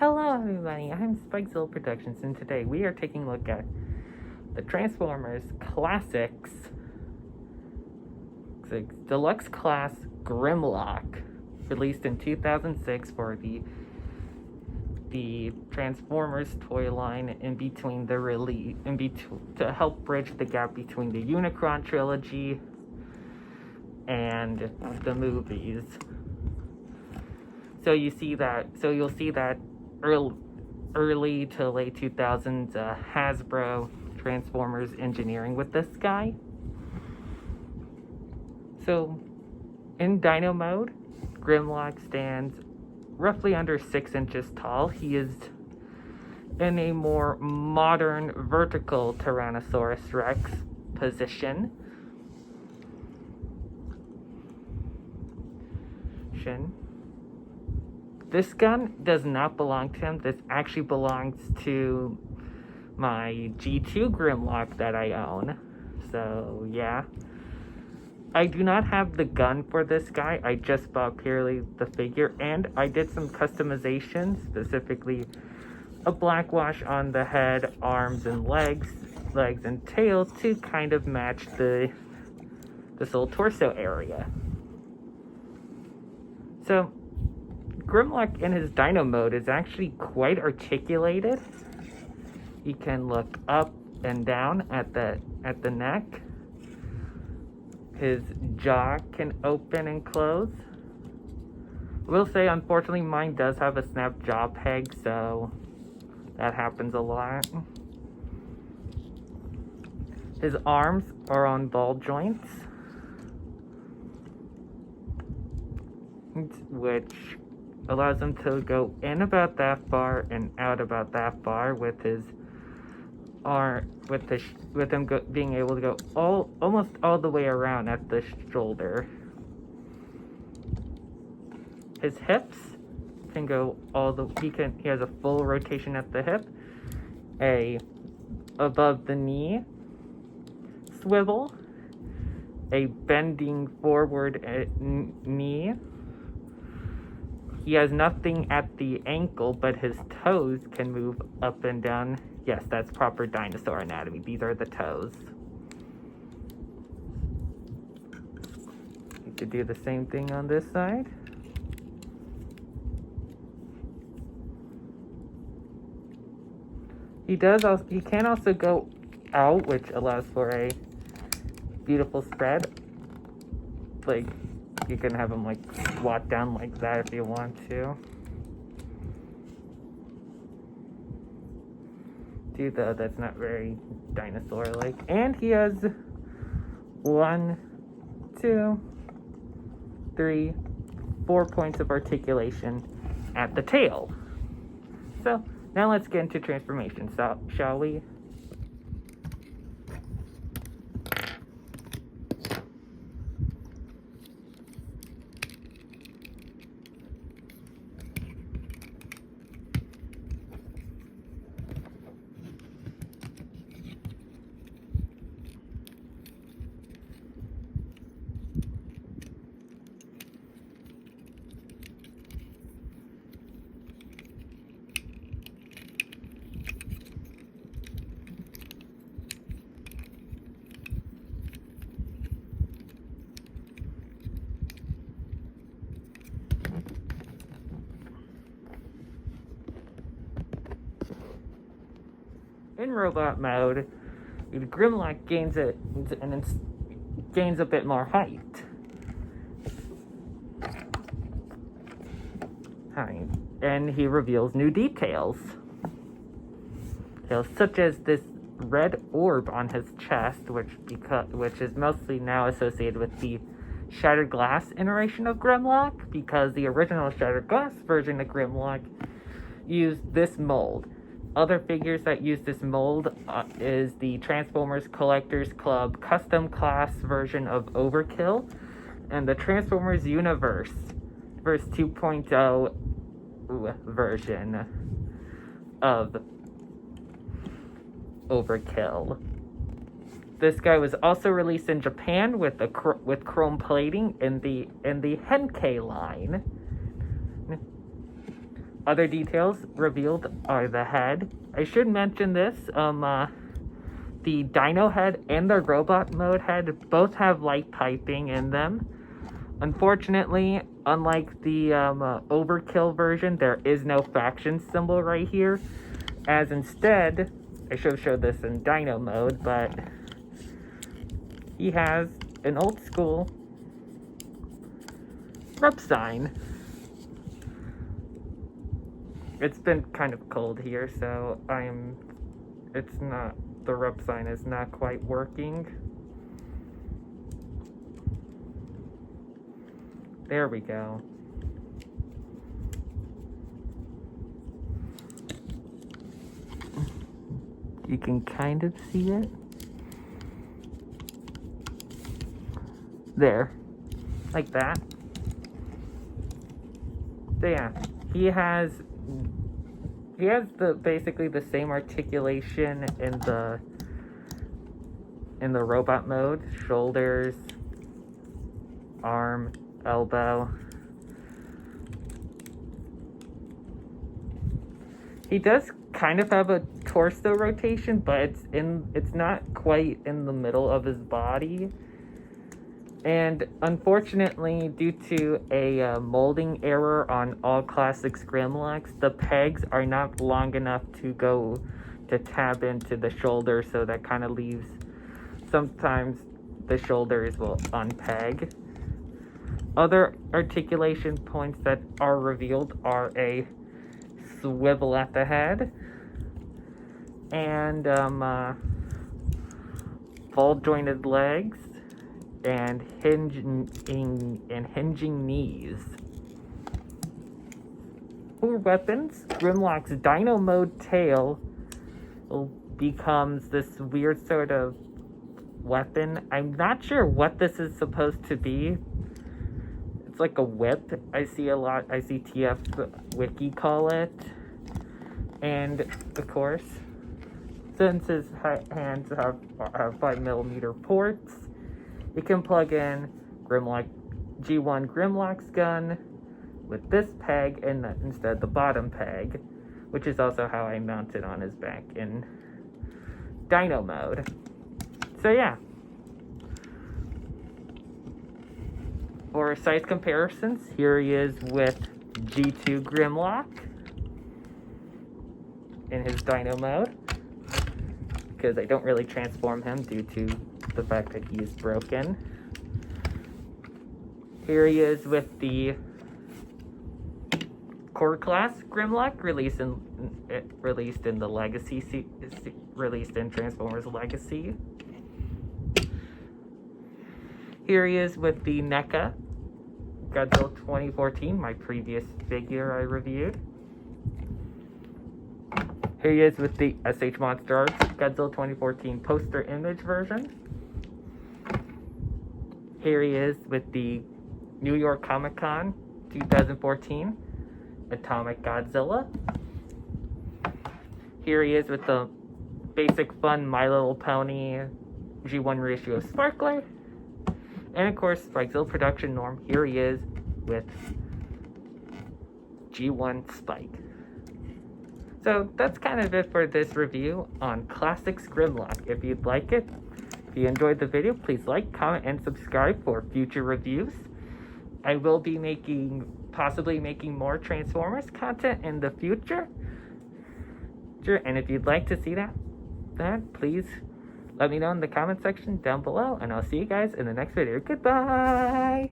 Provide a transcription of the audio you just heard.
Hello everybody, I'm Spikezilla Productions, and today we are taking a look at the Transformers Classics Deluxe Class Grimlock, released in 2006 for the Transformers toy line to help bridge the gap between the Unicron trilogy and the movies. So you'll see that early to late 2000s Hasbro Transformers engineering with this guy. So in Dino mode, Grimlock stands roughly under 6 inches tall. He is in a more modern vertical Tyrannosaurus Rex position. This gun does not belong to him. This actually belongs to my G2 Grimlock that I own. So, yeah. I do not have the gun for this guy. I just bought purely the figure. And I did some customization, specifically a black wash on the head, arms, and legs and tail to kind of match this whole torso area. So, Grimlock in his Dino mode is actually quite articulated. He can look up and down at the neck. His jaw can open and close. I will say, unfortunately, mine does have a snap jaw peg, so that happens a lot. His arms are on ball joints, which allows him to go in about that far and out about that far with his arm, being able to go almost all the way around at the shoulder. His hips can go he has a full rotation at the hip, a above the knee swivel, a bending forward knee. He has nothing at the ankle, but his toes can move up and down. Yes, that's proper dinosaur anatomy. These are the toes. You could do the same thing on this side. He can also go out, which allows for a beautiful spread. Like, you can have him squat down like that if you want to. Dude, though, that's not very dinosaur-like. And he has 1, 2, 3, 4 points of articulation at the tail. So, now let's get into transformation, shall we? In robot mode, Grimlock gains a bit more height. And he reveals new details. Such as this red orb on his chest, which is mostly now associated with the Shattered Glass iteration of Grimlock, because the original Shattered Glass version of Grimlock used this mold. Other figures that use this mold is the Transformers Collectors Club custom class version of Overkill and the Transformers Universe 2.0 version of Overkill. This guy was also released in Japan with chrome plating in the Henkei line. Other details revealed are the head. I should mention this, the Dino head and the robot mode head both have light piping in them. Unfortunately, unlike the Overkill version, there is no faction symbol right here, as instead, I should have showed this in Dino mode, but he has an old school rep sign. It's been kind of cold here, so the rep sign is not quite working. There we go. You can kind of see it. There. Like that. So yeah, he has basically the same articulation in the robot mode. Shoulders, arm, elbow. He does kind of have a torso rotation, but it's not quite in the middle of his body. And unfortunately, due to a molding error on all classics Grimlocks, the pegs are not long enough to tab into the shoulder, so that kind of leaves sometimes the shoulders will unpeg. Other articulation points that are revealed are a swivel at the head and fold jointed legs and hinging knees. For weapons, Grimlock's Dino mode tail becomes this weird sort of weapon. I'm not sure what this is supposed to be. It's like a whip. I see TF Wiki call it. And of course, since his hands have 5mm ports, you can plug in Grimlock G1 Grimlock's gun with this peg and instead the bottom peg, which is also how I mounted on his back in Dino mode. So yeah. For size comparisons, here he is with G2 Grimlock in his Dino mode, because I don't really transform him due to the fact that he is broken. Here he is with the Core Class Grimlock, released in the Legacy, released in Transformers Legacy. Here he is with the NECA Godzilla 2014, my previous figure I reviewed. Here he is with the SH Monster Arts Godzilla 2014 poster image version. Here he is with the New York Comic Con 2014 Atomic Godzilla. Here he is with the basic fun My Little Pony G1 ratio Sparkler. And of course, Spikezilla's production norm, here he is with G1 Spike. So that's kind of it for this review on Classics Grimlock. If you'd like it, if you enjoyed the video, please like, comment, and subscribe for future reviews. I will be possibly making more Transformers content in the future. And if you'd like to see that, please let me know in the comment section down below, and I'll see you guys in the next video. Goodbye!